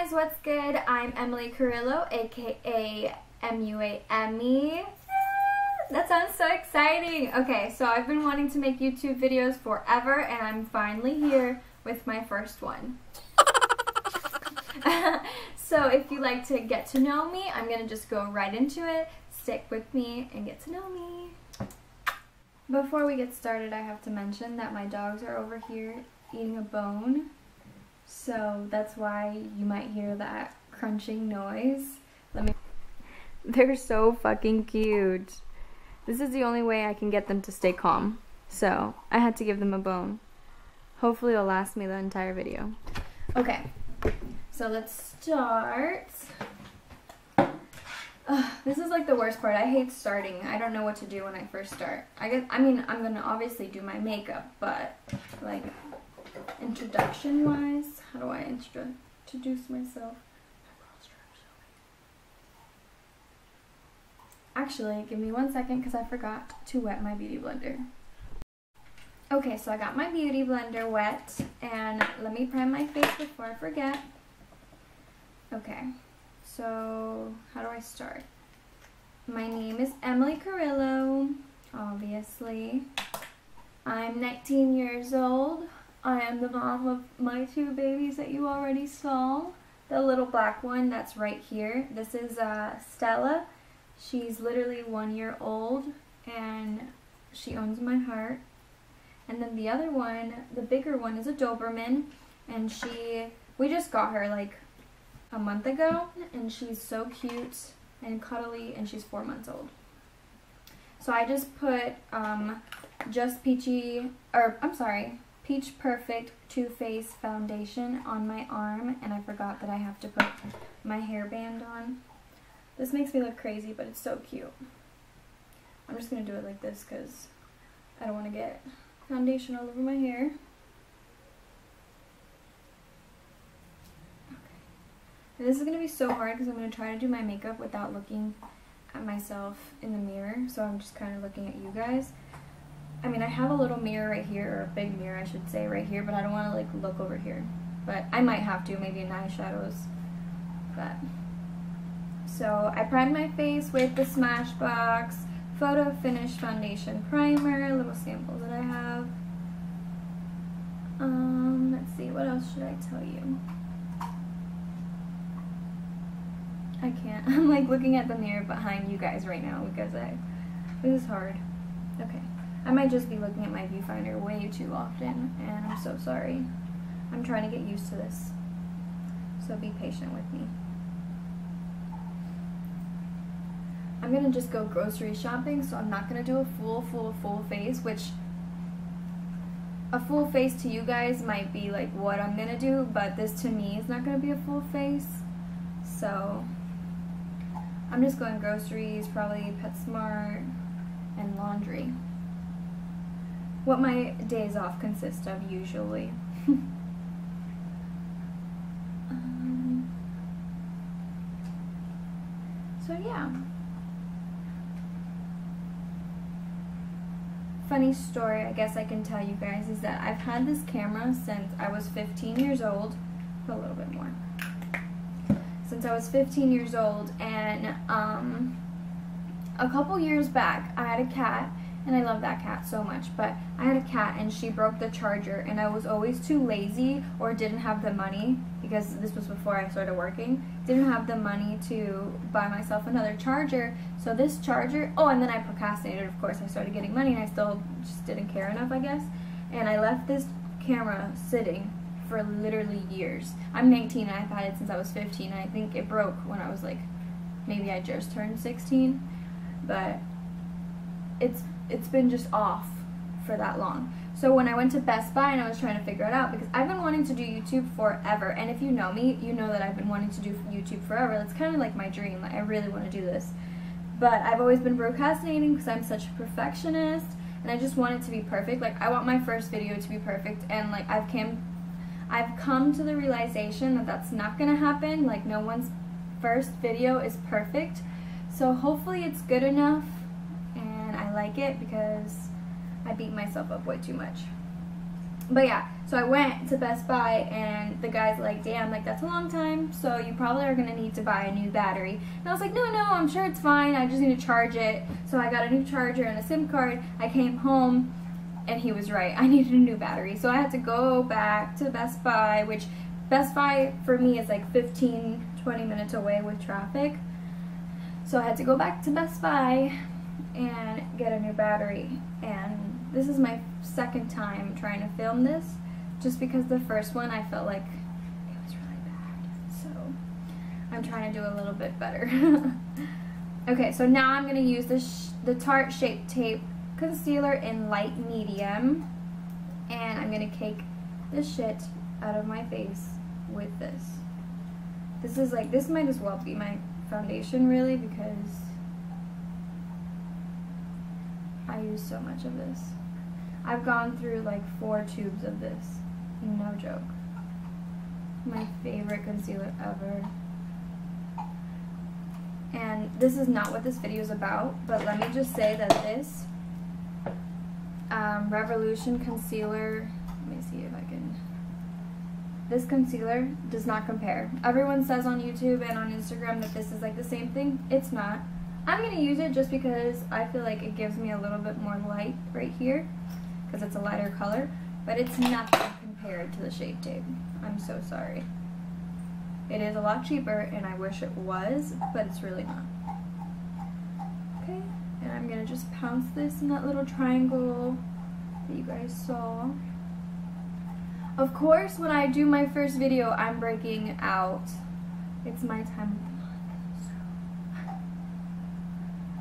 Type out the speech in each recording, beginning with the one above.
guys, what's good? I'm Emily Carrillo, aka MUA Emmy. That sounds so exciting. Okay, so I've been wanting to make YouTube videos forever, and I'm finally here with my first one. So if you'd like to get to know me, I'm gonna just go right into it. Stick with me and get to know me. Before we get started, I have to mention that my dogs are over here eating a bone. So that's why you might hear that crunching noise. They're so fucking cute. This is the only way I can get them to stay calm. So I had to give them a bone. Hopefully it'll last me the entire video. Okay, so let's start. This is like the worst part. I hate starting. I don't know what to do when I first start. I'm gonna obviously do my makeup, but like introduction wise, how do I introduce myself? Actually, give me 1 second because I forgot to wet my beauty blender. Okay, so I got my beauty blender wet, and let me prime my face before I forget. Okay, so how do I start? My name is Emily Carrillo, obviously. I'm 19 years old. I am the mom of my 2 babies that you already saw. The little black one that's right here. This is Stella. She's literally 1 year old, and she owns my heart. And then the other one, the bigger one, is a Doberman, and we just got her like a month ago, and she's so cute and cuddly, and she's 4 months old. So I just put Peach Perfect Too Faced foundation on my arm, and I forgot that I have to put my hairband on. This makes me look crazy, but it's so cute. I'm just going to do it like this because I don't want to get foundation all over my hair. Okay. And this is going to be so hard because I'm going to try to do my makeup without looking at myself in the mirror. So I'm just kind of looking at you guys. I mean, I have a little mirror right here, or a big mirror I should say right here, but I don't want to like look over here. But I might have to, maybe in eyeshadows. But so I primed my face with the Smashbox Photo Finish Foundation Primer, little samples that I have. Let's see, what else should I tell you? I can't. I'm like looking at the mirror behind you guys right now because this is hard. Okay. I might just be looking at my viewfinder way too often, and I'm so sorry. I'm trying to get used to this, so be patient with me. I'm gonna just go grocery shopping, so I'm not gonna do a full face, which a full face to you guys might be like what I'm gonna do, but this to me is not gonna be a full face. So I'm just going groceries, probably PetSmart, and laundry. What my days off consist of usually. So yeah. Funny story I guess I can tell you guys is that I've had this camera since I was 15 years old. A little bit more. Since I was 15 years old, and a couple years back I had a cat, and I love that cat so much, but I had a cat and she broke the charger, and I was always too lazy or didn't have the money, because this was before I started working, didn't have the money to buy myself another charger. So this charger, oh, and then I procrastinated, of course. I started getting money and I still just didn't care enough, I guess. And I left this camera sitting for literally years. I'm 19 and I've had it since I was 15, and I think it broke when I was like, maybe I just turned 16, but it's been just off for that long. So when I went to Best Buy and I was trying to figure it out, because I've been wanting to do YouTube forever, and if you know me, you know that I've been wanting to do YouTube forever. That's kind of like my dream. Like, I really want to do this. But I've always been procrastinating because I'm such a perfectionist, and I just want it to be perfect. Like, I want my first video to be perfect, and like I've come to the realization that that's not going to happen. Like, no one's first video is perfect. So hopefully it's good enough, and I like it because I beat myself up way too much. But yeah, so I went to Best Buy and the guy's like, damn, like that's a long time, so you probably are gonna need to buy a new battery. And I was like, no, I'm sure it's fine, I just need to charge it. So I got a new charger and a SIM card. I came home and he was right, I needed a new battery. So I had to go back to Best Buy, which Best Buy for me is like 15-20 minutes away with traffic. So I had to go back to Best Buy and get a new battery. And this is my second time trying to film this, just because the first one I felt like it was really bad. So I'm trying to do a little bit better. Okay, so now I'm going to use the Tarte Shape Tape Concealer in light medium, and I'm going to cake the shit out of my face with this. This is like, this might as well be my foundation really, because I use so much of this. I've gone through like 4 tubes of this, no joke. My favorite concealer ever. And this is not what this video is about, but let me just say that this Revolution concealer, let me see if I can, this concealer does not compare. Everyone says on YouTube and on Instagram that this is like the same thing. It's not. I'm going to use it just because I feel like it gives me a little bit more light right here, because it's a lighter color, but it's nothing compared to the Shape Tape. I'm so sorry. It is a lot cheaper, and I wish it was, but it's really not. Okay, and I'm going to just pounce this in that little triangle that you guys saw. Of course, when I do my first video, I'm breaking out. It's my time of the month, so.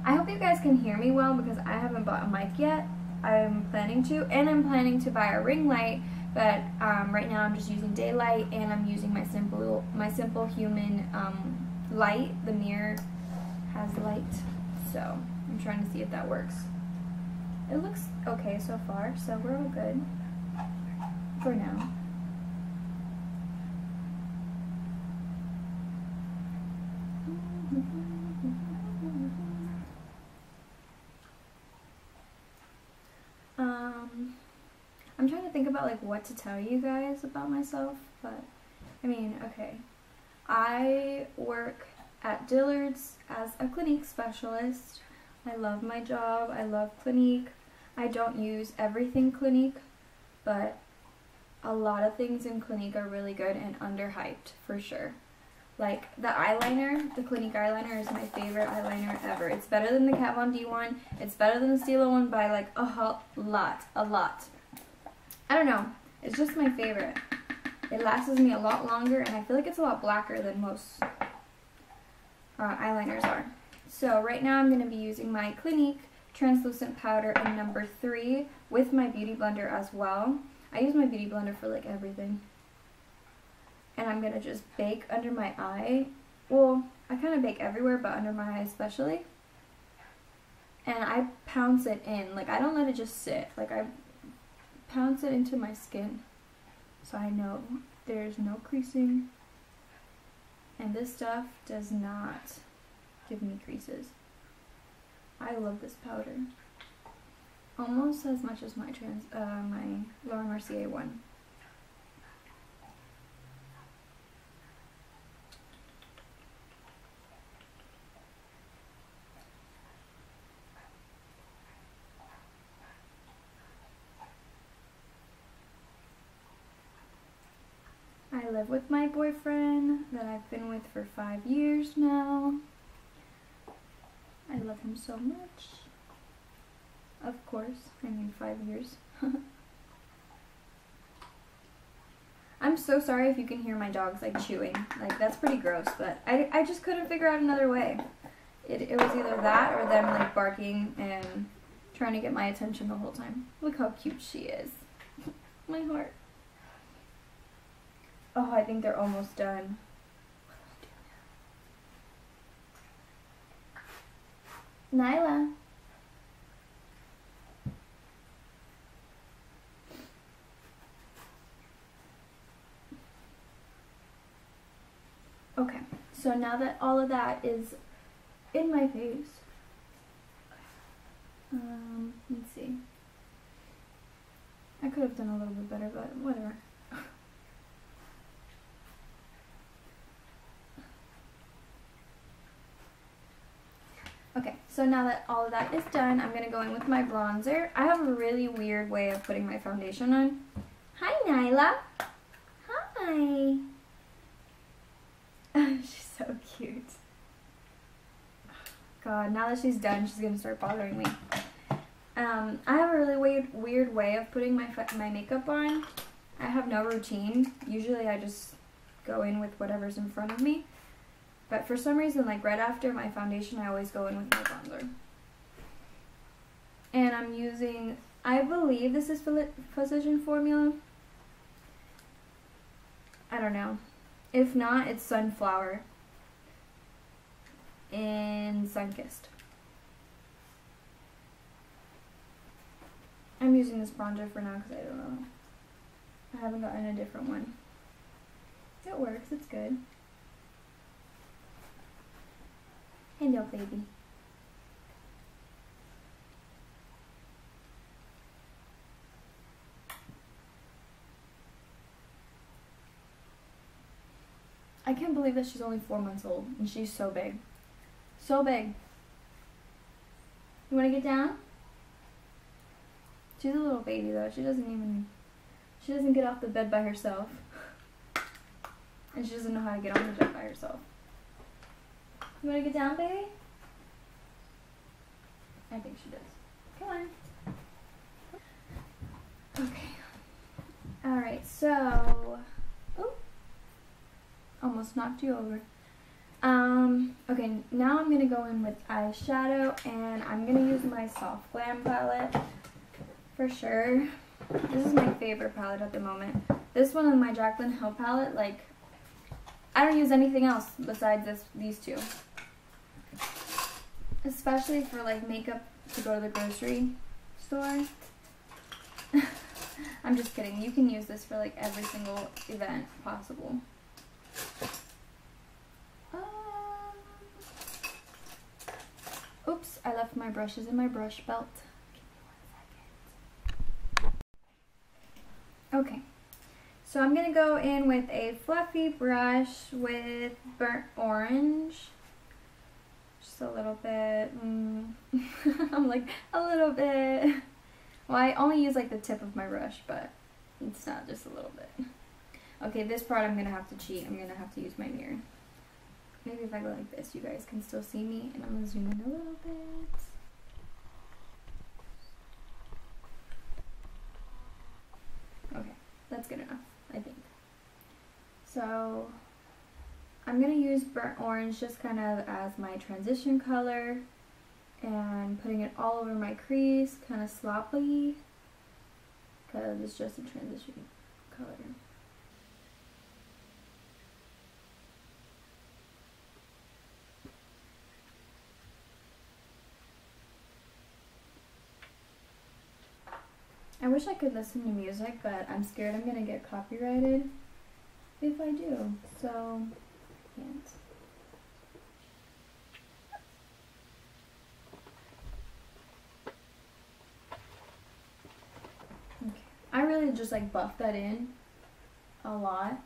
I hope you guys can hear me well, because I haven't bought a mic yet. I'm planning to, and I'm planning to buy a ring light, but right now I'm just using daylight, and I'm using my simple human light. The mirror has light, so I'm trying to see if that works. It looks okay so far, so we're all good for now. I'm trying to think about like what to tell you guys about myself, but I mean, okay. I work at Dillard's as a Clinique specialist. I love my job. I love Clinique. I don't use everything Clinique, but a lot of things in Clinique are really good and underhyped for sure. Like the eyeliner, the Clinique eyeliner is my favorite eyeliner ever. It's better than the Kat Von D one. It's better than the Stila one by like a lot. I don't know. It's just my favorite. It lasts me a lot longer, and I feel like it's a lot blacker than most eyeliners are. So right now I'm going to be using my Clinique translucent powder in number 3 with my beauty blender as well. I use my beauty blender for like everything. And I'm going to just bake under my eye. Well, I kind of bake everywhere, but under my eye especially. And I pounce it in. Like, I don't let it just sit. Like, I pounce it into my skin, so I know there's no creasing. And this stuff does not give me creases. I love this powder. Almost as much as my Laura Mercier one. I live with my boyfriend that I've been with for 5 years now. I love him so much. Of course, I mean 5 years. I'm so sorry if you can hear my dogs like chewing. Like, that's pretty gross, but I just couldn't figure out another way. It was either that or them like barking and trying to get my attention the whole time. Look how cute she is. My heart. Oh, I think they're almost done. Nyla. Okay, so now that all of that is in my face, let's see. I could have done a little bit better, but whatever. Okay, so now that all of that is done, I'm going to go in with my bronzer. I have a really weird way of putting my foundation on. Hi, Nyla. Hi. She's so cute. God, now that she's done, she's going to start bothering me. I have a really weird way of putting my makeup on. I have no routine. Usually I just go in with whatever's in front of me. But for some reason, like right after my foundation, I always go in with my bronzer. And I'm using, I believe this is Physician Formula. I don't know. If not, it's Sunflower and Sunkissed. I'm using this bronzer for now because I don't know. I haven't gotten a different one. It works, it's good. Hello, baby. I can't believe that she's only 4 months old and she's so big. So big. You want to get down? She's a little baby though. She doesn't get off the bed by herself. And she doesn't know how to get on the bed by herself. You want to get down, baby? I think she does. Come on. Okay. Alright, so... Ooh. Almost knocked you over. Okay, now I'm going to go in with eyeshadow, and I'm going to use my Soft Glam palette for sure. This is my favorite palette at the moment. This one and my Jaclyn Hill palette, like, I don't use anything else besides these two. Especially for like makeup to go to the grocery store. I'm just kidding. You can use this for like every single event possible. Oops, I left my brushes in my brush belt. Give me 1 second. Okay. So I'm going to go in with a fluffy brush with burnt orange. Just a little bit. I'm like, a little bit. Well, I only use like the tip of my brush, but it's not, just a little bit. Okay, this part I'm going to have to cheat. I'm going to have to use my mirror. Maybe if I go like this, you guys can still see me. And I'm going to zoom in a little bit. Okay, that's good enough, I think. So I'm going to use burnt orange just kind of as my transition color and putting it all over my crease, kind of sloppily, because it's just a transition color. I wish I could listen to music, but I'm scared I'm going to get copyrighted if I do, so can't. Okay. I really just like buff that in a lot.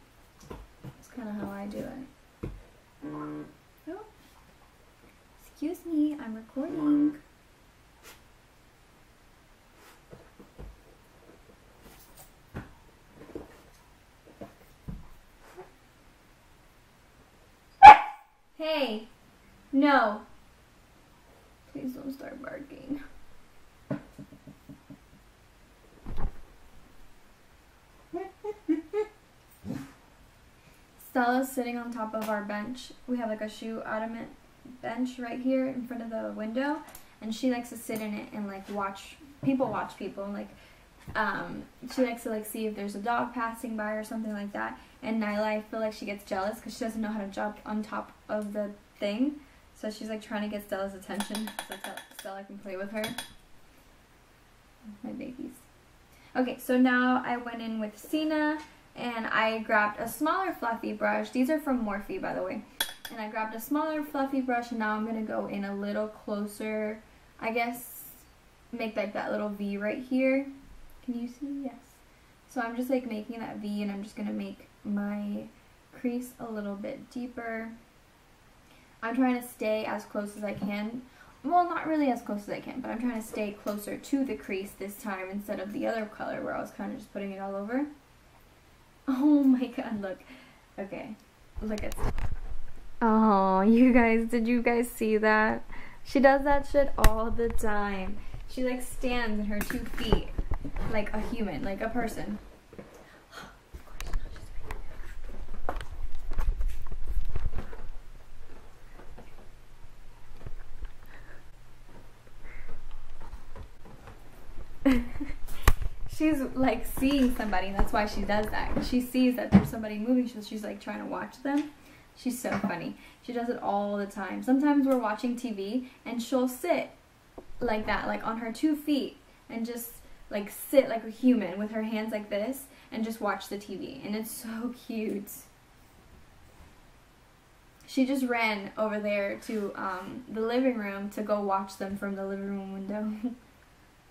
That's kind of how I do it. Oh. Excuse me, I'm recording. Hey, no. Please don't start barking. Stella's sitting on top of our bench. We have like a shoe ottoman bench right here in front of the window, and she likes to sit in it and like watch people and like she likes to like see if there's a dog passing by or something like that. And Nyla, I feel like she gets jealous because she doesn't know how to jump on top of the thing, so she's like trying to get Stella's attention so Stella can play with her. My babies. Okay, so now I went in with Sina and I grabbed a smaller fluffy brush. These are from Morphe, by the way. And I grabbed a smaller fluffy brush, and now I'm going to go in a little closer, I guess, make like that little V right here. Can you see? Yes. So I'm just like making that V, and I'm just going to make my crease a little bit deeper. I'm trying to stay as close as I can. Well, not really as close as I can, but I'm trying to stay closer to the crease this time instead of the other color where I was kind of just putting it all over. Oh my god, look. Okay, look at this. Oh, you guys, did you guys see that? She does that shit all the time. She like stands in her 2 feet like a human, like a person. She's like seeing somebody, and that's why she does that. She sees that there's somebody moving, so she's like trying to watch them. She's so funny. She does it all the time. Sometimes we're watching TV and she'll sit like that, like on her 2 feet, and just like sit like a human with her hands like this and just watch the TV. And it's so cute. She just ran over there to the living room to go watch them from the living room window.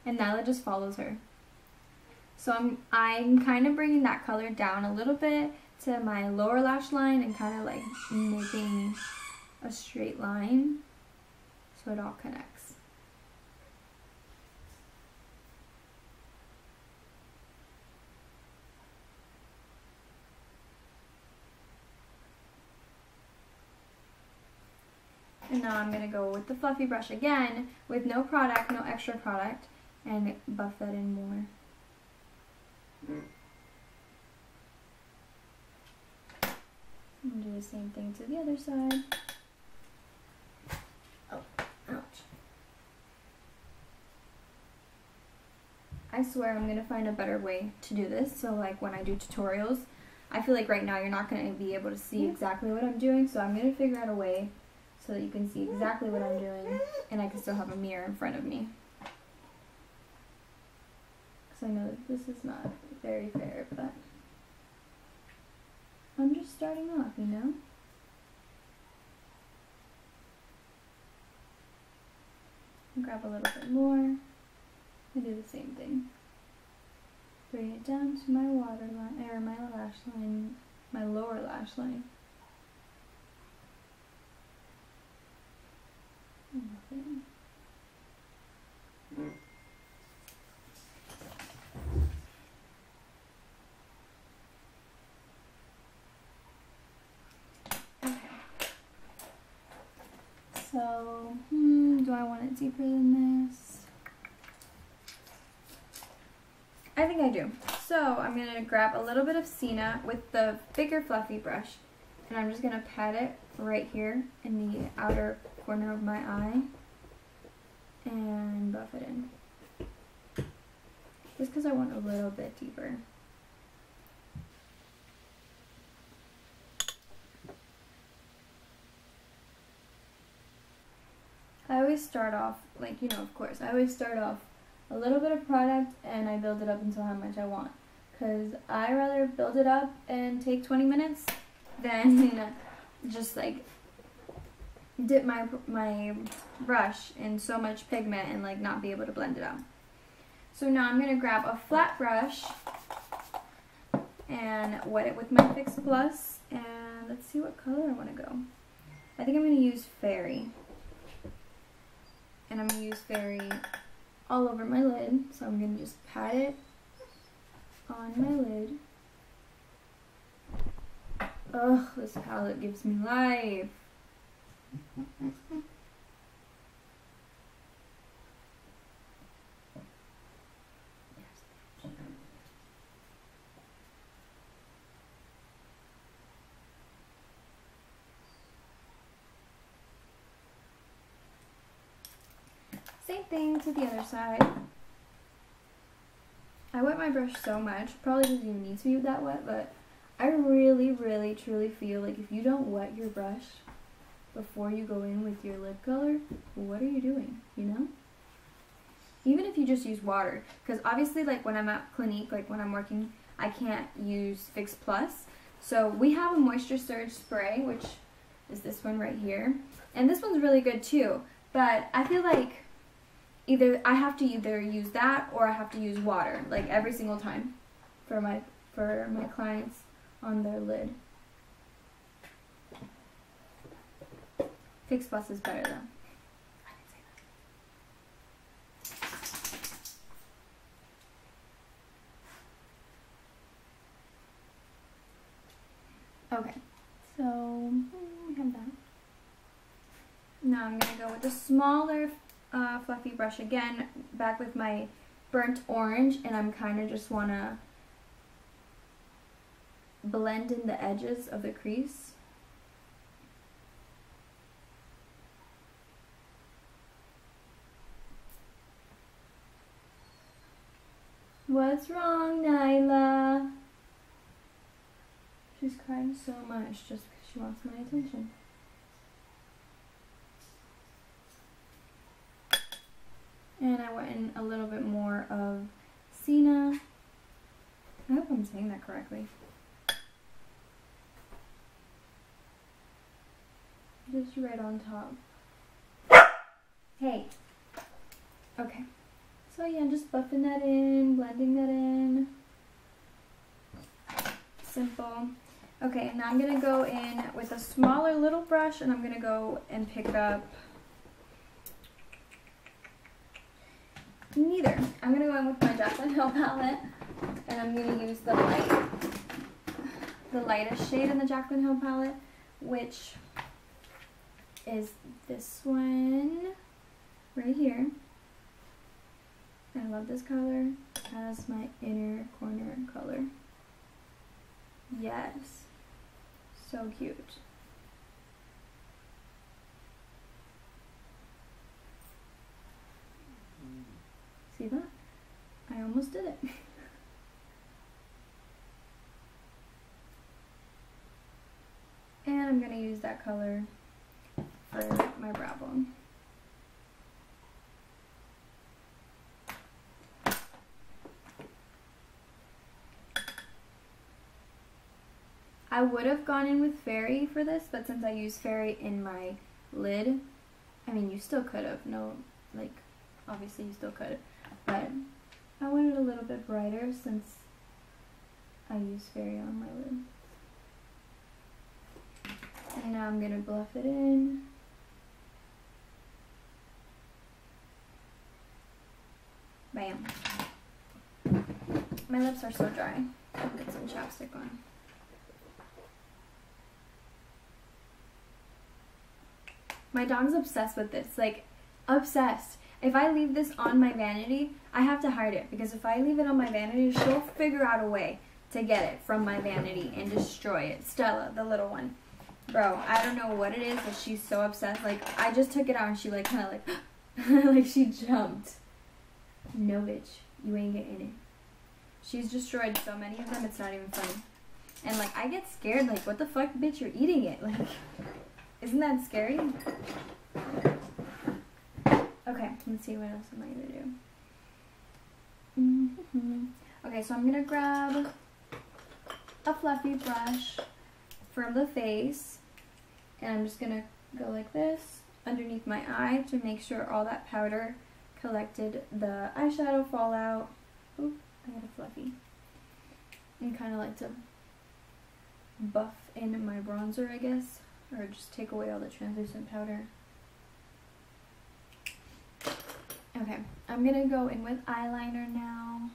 And Nyla just follows her. So I'm kind of bringing that color down a little bit to my lower lash line and kind of like making a straight line so it all connects. And now I'm going to go with the fluffy brush again with no product, no extra product, and buff that in more. And do the same thing to the other side. Oh, ouch. I swear I'm going to find a better way to do this. So like when I do tutorials, I feel like right now you're not going to be able to see exactly what I'm doing. So I'm going to figure out a way so that you can see exactly what I'm doing and I can still have a mirror in front of me. Because I know that this is not very fair, but I'm just starting off, you know? Grab a little bit more and do the same thing. Bring it down to my waterline, or my lash line, my lower lash line. Nothing. So, do I want it deeper than this? I think I do. So, I'm going to grab a little bit of Cena with the bigger fluffy brush, and I'm just going to pat it right here in the outer corner of my eye and buff it in. Just because I want a little bit deeper. I always start off, like, you know, of course, I always start off a little bit of product and I build it up until how much I want. Because I rather build it up and take 20 minutes than just, like, dip my brush in so much pigment and, like, not be able to blend it out. So now I'm going to grab a flat brush and wet it with my Fix Plus. And let's see what color I want to go. I think I'm going to use Fairy. And I'm going to use Fairy all over my lid. So I'm going to just pat it on my lid. Ugh, this palette gives me life. Same thing to the other side. I wet my brush so much, probably doesn't even need to be that wet, but I really, really, truly feel like if you don't wet your brush before you go in with your lid color, what are you doing, you know? Even if you just use water, because obviously, like, when I'm at Clinique, like, when I'm working, I can't use Fix Plus. So we have a Moisture Surge spray, which is this one right here. And this one's really good, too. But I feel like I have to either use that or I have to use water, like, every single time. for my clients on their lid. Fix Plus is better though. Okay, so we have that. Now I'm going to go with a smaller fluffy brush again, back with my burnt orange, and I'm kind of just want to blend in the edges of the crease. What's wrong, Nyla? She's crying so much just because she wants my attention. And I went in a little bit more of Sienna. I hope I'm saying that correctly. Just right on top. Hey! Okay. So yeah, just buffing that in, blending that in. Simple. Okay, now I'm going to go in with a smaller little brush, and I'm going to go and pick up neither. I'm going to go in with my Jaclyn Hill palette, and I'm going to use the lightest shade in the Jaclyn Hill palette, which is this one right here. I love this color as my inner corner color. Yes. So cute. See that? I almost did it. And I'm going to use that color for my brow bone. I would have gone in with Fairy for this, but since I used Fairy in my lid, I mean, you still could have. No, like, obviously you still could. But I wanted a little bit brighter since I used Fairy on my lid. And now I'm going to bluff it in. Bam. My lips are so dry. I'll get some chapstick on. My dog's obsessed with this, like, obsessed. If I leave this on my vanity, I have to hide it, because if I leave it on my vanity, she'll figure out a way to get it from my vanity and destroy it. Stella, the little one. Bro, I don't know what it is, but she's so obsessed. Like, I just took it out and she, like, kind of like, like, she jumped. No, bitch, you ain't getting it. She's destroyed so many of them, it's not even funny. And, like, I get scared, like, what the fuck, bitch, you're eating it. Like, isn't that scary? Okay, let's see, what else am I gonna do? Okay, so I'm gonna grab a fluffy brush from the face, and I'm just gonna go like this underneath my eye to make sure all that powder collected the eyeshadow fallout. Oop, I got a fluffy. And kind of like to buff in my bronzer, I guess, or just take away all the translucent powder. Okay, I'm gonna go in with eyeliner now,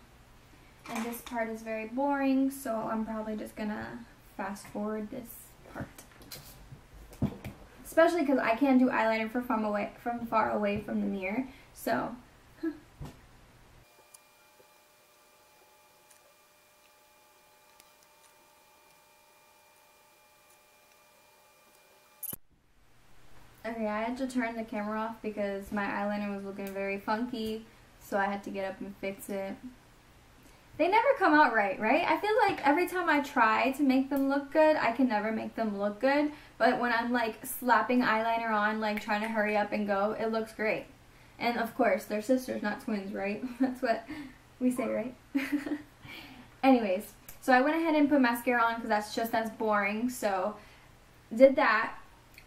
and this part is very boring, so I'm probably just gonna fast forward this part. Especially because I can't do eyeliner from far away from the mirror, so. Okay, I had to turn the camera off because my eyeliner was looking very funky, so I had to get up and fix it. They never come out right? I feel like every time I try to make them look good, I can never make them look good, but when I'm like slapping eyeliner on, like trying to hurry up and go, it looks great. And of course, they're sisters, not twins, right? That's what we say, right? Anyways, so I went ahead and put mascara on because that's just as boring, so did that.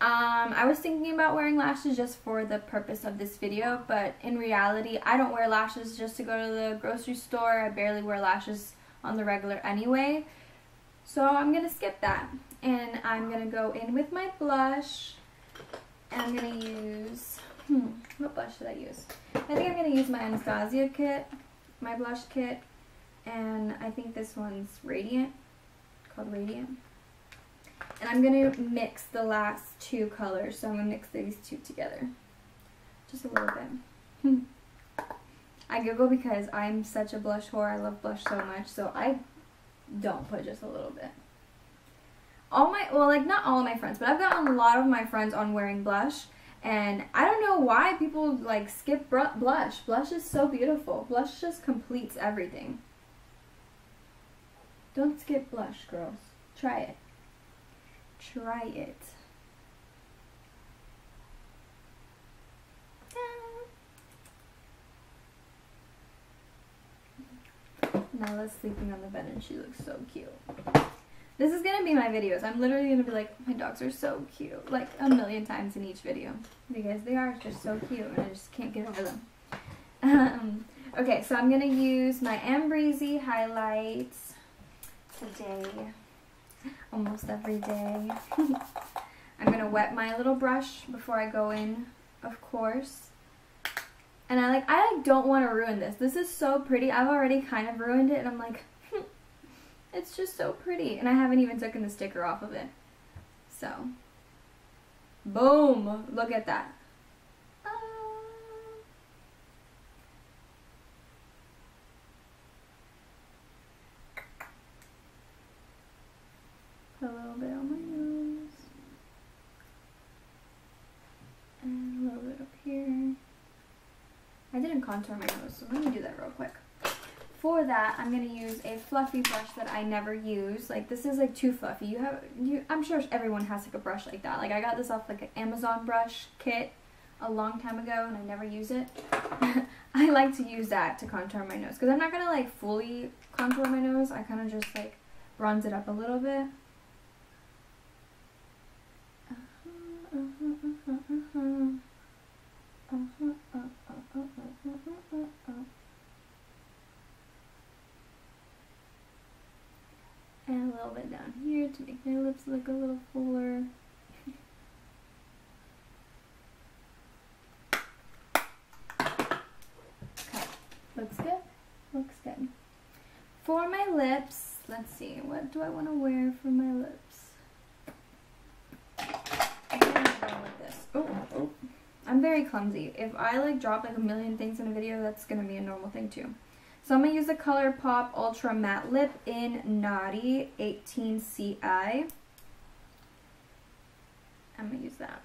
I was thinking about wearing lashes just for the purpose of this video, but in reality, I don't wear lashes just to go to the grocery store. I barely wear lashes on the regular anyway. So I'm going to skip that. And I'm going to go in with my blush. And I'm going to use, what blush should I use? I think I'm going to use my Anastasia kit, my blush kit. And I think this one's Radiant, called Radiant. And I'm going to mix the last two colors. So I'm going to mix these two together. Just a little bit. I giggle because I'm such a blush whore. I love blush so much. So I don't put just a little bit. Well, like not all of my friends, but I've gotten a lot of my friends on wearing blush. And I don't know why people like skip blush. Blush is so beautiful. Blush just completes everything. Don't skip blush, girls. Try it. Try it. Nyla's sleeping on the bed and she looks so cute. This is gonna be my videos. I'm literally gonna be like, my dogs are so cute, like a million times in each video. Because they are just so cute and I just can't get over them. Okay, so I'm gonna use my Ambreezy highlights today. Almost every day. I'm gonna wet my little brush before I go in, of course. And I don't want to ruin this. This is so pretty. I've already kind of ruined it and I'm like, it's just so pretty. And I haven't even taken the sticker off of it. So, boom. Look at that. Put a little bit on my nose. And a little bit up here. I didn't contour my nose, so let me do that real quick. For that, I'm going to use a fluffy brush that I never use. Like, this is like too fluffy. I'm sure everyone has like a brush like that. Like, I got this off like an Amazon brush kit a long time ago and I never use it. I like to use that to contour my nose because I'm not going to like fully contour my nose. I kind of just like bronze it up a little bit. And a little bit down here to make my lips look a little fuller. Okay, looks good. Looks good. For my lips, let's see, what do I want to wear for my lips? I'm gonna go with this. Oh. I'm very clumsy. If I like drop like a million things in a video, that's gonna be a normal thing too. So I'm gonna use the ColourPop Ultra Matte Lip in Naughty 18CI. I'm gonna use that.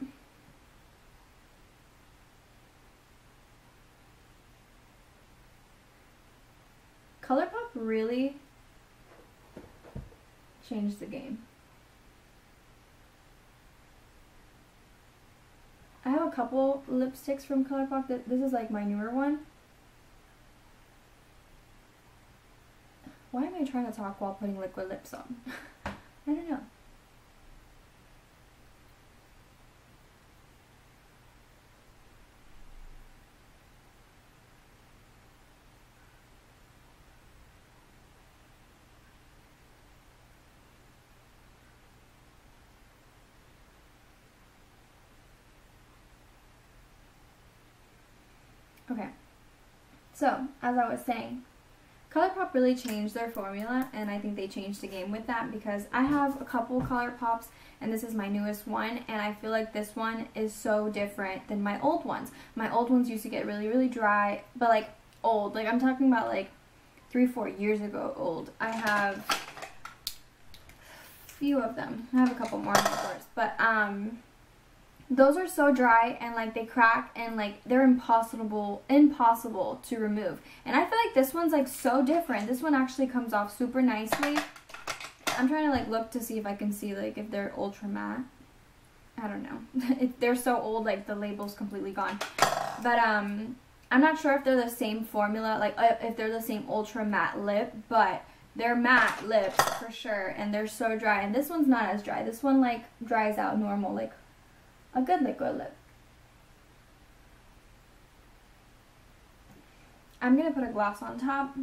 ColourPop really changed the game. I have a couple lipsticks from ColourPop. This is like my newer one. Why am I trying to talk while putting liquid lips on? I don't know. Okay, so as I was saying, ColourPop really changed their formula, and I think they changed the game with that because I have a couple ColourPops, and this is my newest one, and I feel like this one is so different than my old ones. My old ones used to get really, really dry, but like old. Like I'm talking about like 3-4 years ago old. I have a few of them. I have a couple more, of course, but those are so dry and like they crack and like they're impossible to remove. And I feel like this one's like so different. This one actually comes off super nicely. I'm trying to like look to see if I can see like if they're ultra matte. I don't know. They're so old, like the label's completely gone. But I'm not sure if they're the same formula, like if they're the same ultra matte lip, but they're matte lips for sure, and they're so dry. And this one's not as dry. This one like dries out normal, like a good liquid lip. I'm gonna put a gloss on top.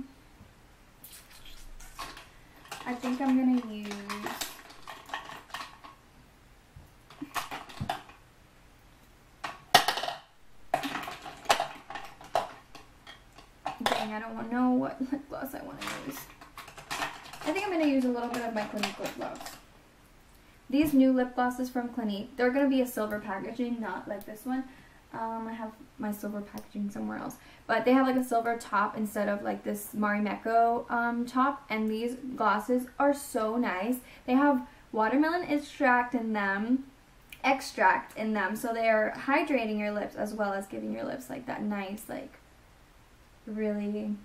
I think I'm going to use... Dang, I don't know what lip gloss I want to use. I think I'm going to use a little bit of my Clinique lip gloss. These new lip glosses from Clinique, they're going to be a silver packaging, not like this one. I have my silver packaging somewhere else. But they have like a silver top instead of like this Marimekko top. And these glosses are so nice. They have watermelon extract in them. So they are hydrating your lips as well as giving your lips like that nice, like, really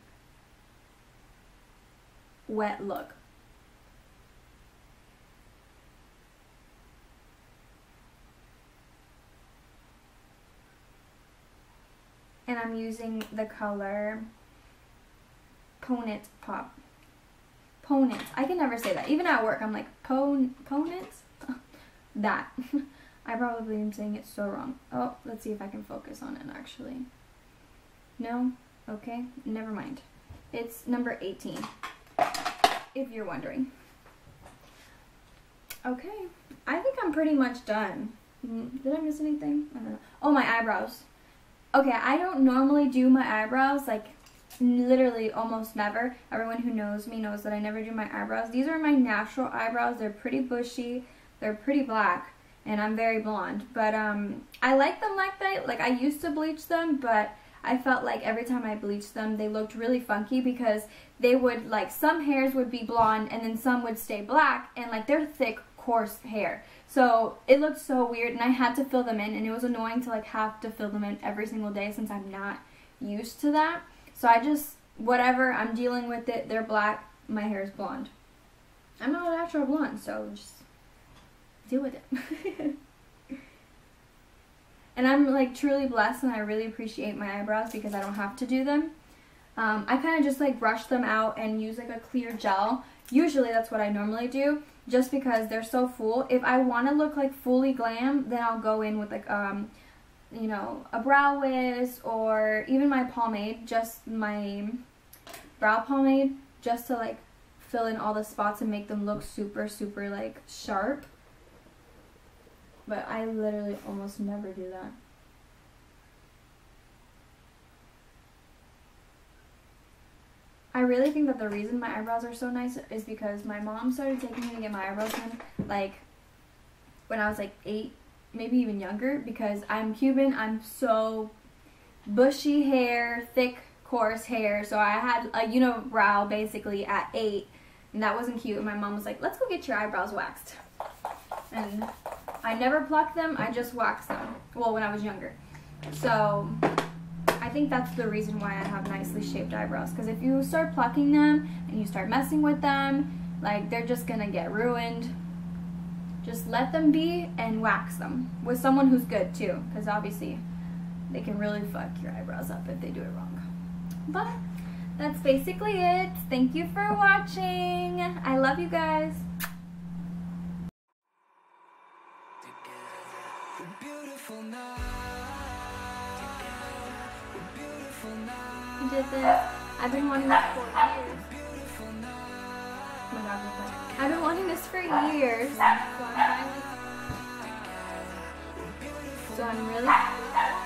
wet look. And I'm using the color Ponit Pop. Ponit. I can never say that. Even at work, I'm like, Ponit? That. I probably am saying it so wrong. Oh, let's see if I can focus on it actually. No? Okay. Never mind. It's number 18. If you're wondering. Okay. I think I'm pretty much done. Did I miss anything? I don't know. Oh, my eyebrows. Okay, I don't normally do my eyebrows, like, literally almost never. Everyone who knows me knows that I never do my eyebrows. These are my natural eyebrows. They're pretty bushy. They're pretty black, and I'm very blonde. But I like them like that. Like, I used to bleach them, but I felt like every time I bleached them, they looked really funky because they would, like, some hairs would be blonde, and then some would stay black, and, like, they're thick, coarse hair. So it looked so weird, and I had to fill them in, and it was annoying to like have to fill them in every single day since I'm not used to that. So I just, whatever, I'm dealing with it. They're black, my hair is blonde. I'm not a natural blonde, so just deal with it. And I'm like truly blessed, and I really appreciate my eyebrows because I don't have to do them. I kind of just like brush them out and use like a clear gel. Usually that's what I normally do, just because they're so full. If I want to look like fully glam, then I'll go in with like you know, a brow wiz or even my pomade, just my brow pomade, just to like fill in all the spots and make them look super like sharp. But I literally almost never do that. I really think that the reason my eyebrows are so nice is because my mom started taking me to get my eyebrows done like when I was like 8, maybe even younger, because I'm Cuban. I'm so bushy hair, thick, coarse hair, so I had a unibrow basically at 8, and that wasn't cute. And my mom was like, let's go get your eyebrows waxed. And I never plucked them, I just waxed them. Well, when I was younger. So I think that's the reason why I have nicely shaped eyebrows, because if you start plucking them and you start messing with them, like, they're just gonna get ruined. Just let them be and wax them with someone who's good too, because obviously they can really fuck your eyebrows up if they do it wrong. But that's basically it. Thank you for watching. I love you guys. I did this. I've been wanting this for years. Oh my God, I've been wanting this for years. So I'm really happy.